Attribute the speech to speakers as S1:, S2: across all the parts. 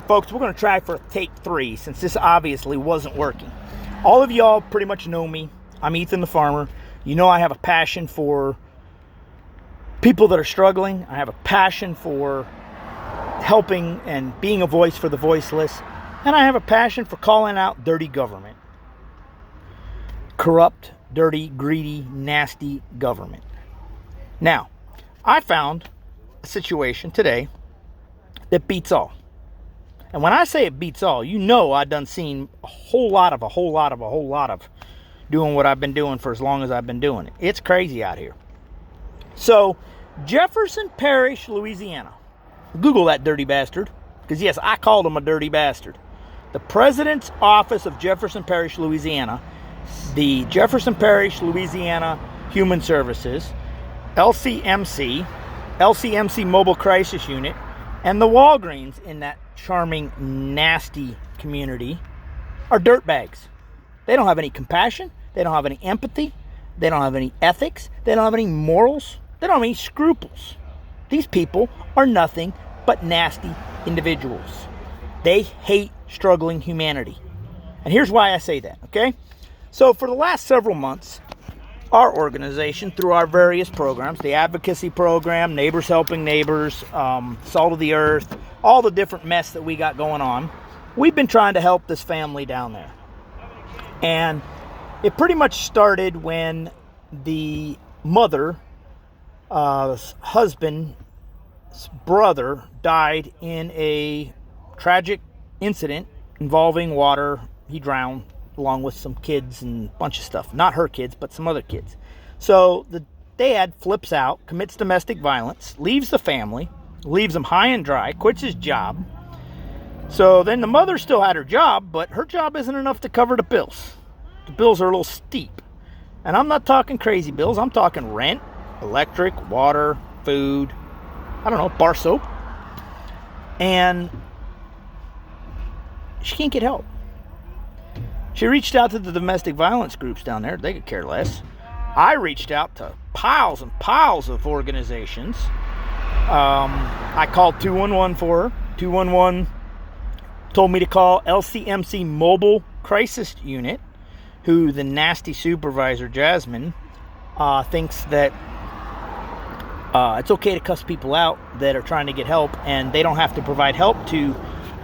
S1: folks, we're going to try for take 3 since this obviously wasn't working. All of y'all pretty much know me. I'm Ethan the Farmer. You know I have a passion for people that are struggling. I have a passion for helping and being a voice for the voiceless. And I have a passion for calling out dirty government. Corrupt, dirty, greedy, nasty government. Now, I found a situation today that beats all. And when I say it beats all, you know I done seen a whole lot of doing what I've been doing for as long as I've been doing it. It's crazy out here. So, Jefferson Parrish, Louisiana. Google that dirty bastard. Because yes, I called him a dirty bastard. The President's Office of Jefferson Parrish, Louisiana, the Jefferson Parrish, Louisiana Human Services, LCMC Mobile Crisis Unit, and the Walgreens in that charming, nasty community are dirtbags. They don't have any compassion. They don't have any empathy. They don't have any ethics. They don't have any morals. They don't have any scruples. These people are nothing but nasty individuals. They hate struggling humanity. And here's why I say that, okay? So for the last several months, our organization, through our various programs, the advocacy program, Neighbors Helping Neighbors, Salt of the Earth, all the different mess that we got going on, we've been trying to help this family down there. And it pretty much started when the mother's husband's brother died in a tragic incident involving water. He drowned along with some kids and a bunch of stuff. Not her kids, but some other kids. So the dad flips out, commits domestic violence, leaves the family, leaves them high and dry, quits his job. So then the mother still had her job, but her job isn't enough to cover the bills. The bills are a little steep. And I'm not talking crazy bills. I'm talking rent, electric, water, food, I don't know, bar soap. And she can't get help. She reached out to the domestic violence groups down there. They could care less. I reached out to piles and piles of organizations. I called 211 for her. 211 told me to call LCMC Mobile Crisis Unit, who the nasty supervisor, Jasmine, thinks that it's okay to cuss people out that are trying to get help, and they don't have to provide help to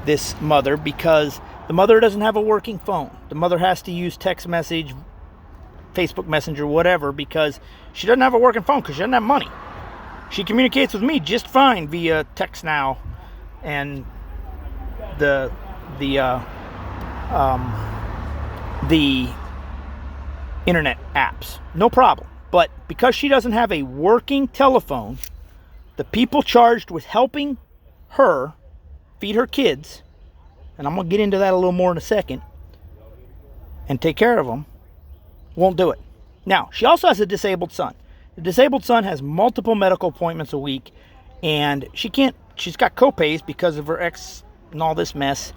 S1: this mother because the mother doesn't have a working phone. The mother has to use text message, Facebook Messenger, whatever, because she doesn't have a working phone because she doesn't have money. She communicates with me just fine via text now and the internet apps. No problem. But because she doesn't have a working telephone, the people charged with helping her feed her kids, and I'm going to get into that a little more in a second, and take care of them, won't do it. Now, she also has a disabled son. The disabled son has multiple medical appointments a week, and she's got co-pays because of her ex and all this mess,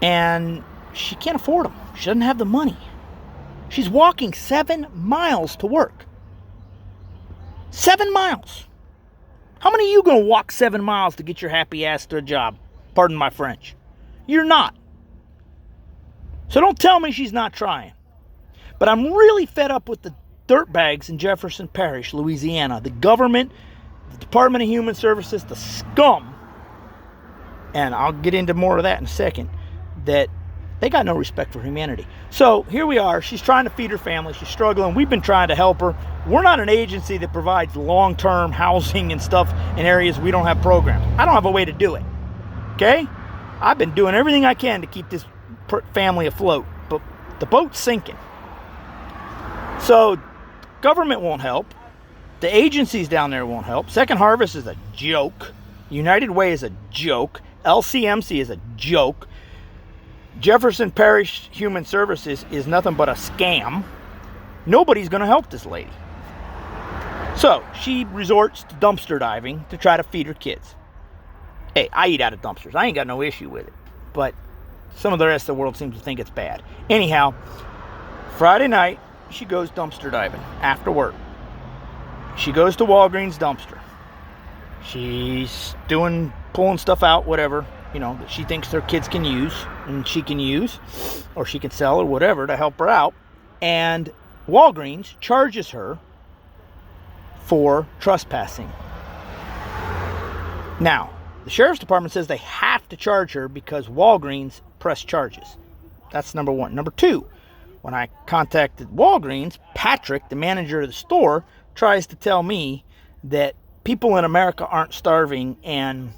S1: and she can't afford them. She doesn't have the money. She's walking 7 miles to work. 7 miles. How many of you going to walk 7 miles to get your happy ass to a job? Pardon my French. You're not. So don't tell me she's not trying. But I'm really fed up with the dirtbags in Jefferson Parrish, Louisiana. The government, the Department of Human Services, the scum. And I'll get into more of that in a second. That they got no respect for humanity. So here we are. She's trying to feed her family. She's struggling. We've been trying to help her. We're not an agency that provides long-term housing and stuff in areas we don't have programs. I don't have a way to do it. Okay? I've been doing everything I can to keep this family afloat, but the boat's sinking. So government won't help. The agencies down there won't help. Second Harvest is a joke. United Way is a joke. LCMC is a joke. Jefferson Parrish Human Services is nothing but a scam. Nobody's going to help this lady. So she resorts to dumpster diving to try to feed her kids. Hey, I eat out of dumpsters. I ain't got no issue with it. But some of the rest of the world seems to think it's bad. Anyhow, Friday night, she goes dumpster diving after work. She goes to Walgreens dumpster. She's pulling stuff out, whatever. that she thinks their kids can use, and she can use, or she can sell, or whatever, to help her out. And Walgreens charges her for trespassing. Now, the sheriff's department says they have to charge her because Walgreens pressed charges. That's number one. Number two, when I contacted Walgreens, Patrick, the manager of the store, tries to tell me that people in America aren't starving, and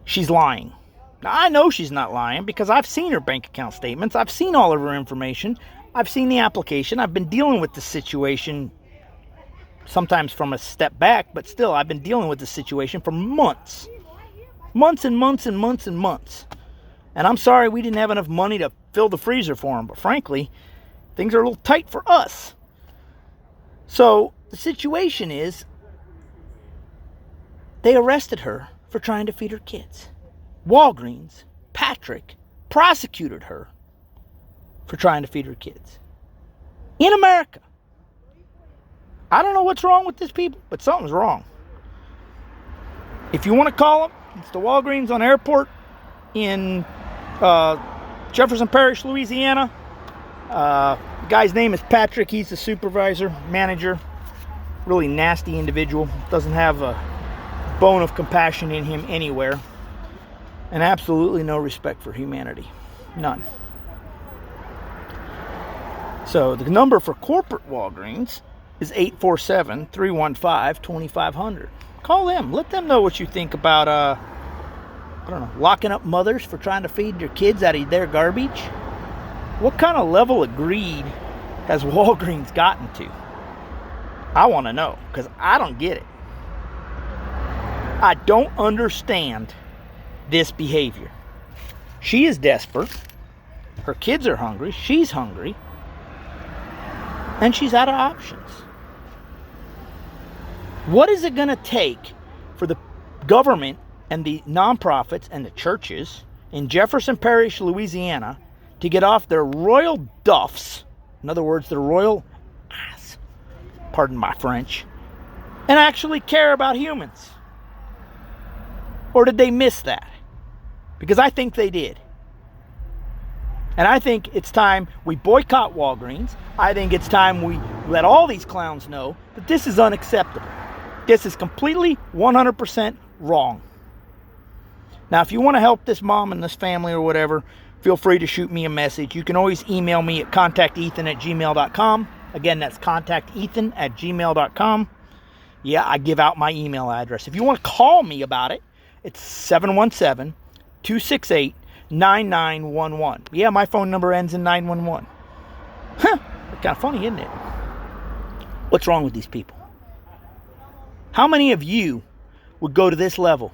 S1: she's lying. Now, I know she's not lying because I've seen her bank account statements. I've seen all of her information. I've seen the application. I've been dealing with this situation, sometimes from a step back, but still, I've been dealing with this situation for months. Months and months and months and months. And I'm sorry we didn't have enough money to fill the freezer for them, but frankly, things are a little tight for us. So the situation is, they arrested her for trying to feed her kids. Walgreens, Patrick, prosecuted her for trying to feed her kids. In America. I don't know what's wrong with these people, but something's wrong. If you want to call them, it's the Walgreens on Airport in Jefferson Parrish, Louisiana. The guy's name is Patrick. He's the supervisor, manager. Really nasty individual. Doesn't have a bone of compassion in him anywhere. And absolutely no respect for humanity. None. So the number for corporate Walgreens is 847-315-2500. Call them. Let them know what you think about locking up mothers for trying to feed their kids out of their garbage. What kind of level of greed has Walgreens gotten to? I want to know, because I don't get it. I don't understand this behavior. She is desperate. Her kids are hungry. She's hungry. And she's out of options. What is it going to take for the government and the nonprofits and the churches in Jefferson Parrish, Louisiana, to get off their royal duffs, in other words, their royal ass, pardon my French, and actually care about humans? Or did they miss that? Because I think they did. And I think it's time we boycott Walgreens. I think it's time we let all these clowns know that this is unacceptable. This is completely 100% wrong. Now, if you want to help this mom and this family or whatever, feel free to shoot me a message. You can always email me at contactethan@gmail.com. Again, that's contactethan@gmail.com. Yeah, I give out my email address. If you want to call me about it, it's 717-268-9911. Yeah, my phone number ends in 911. Huh, that's kind of funny, isn't it? What's wrong with these people? How many of you would go to this level?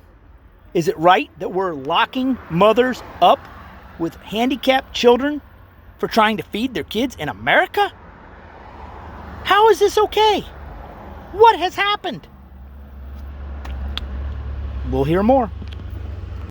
S1: Is it right that we're locking mothers up with handicapped children for trying to feed their kids in America? How is this okay? What has happened? We'll hear more.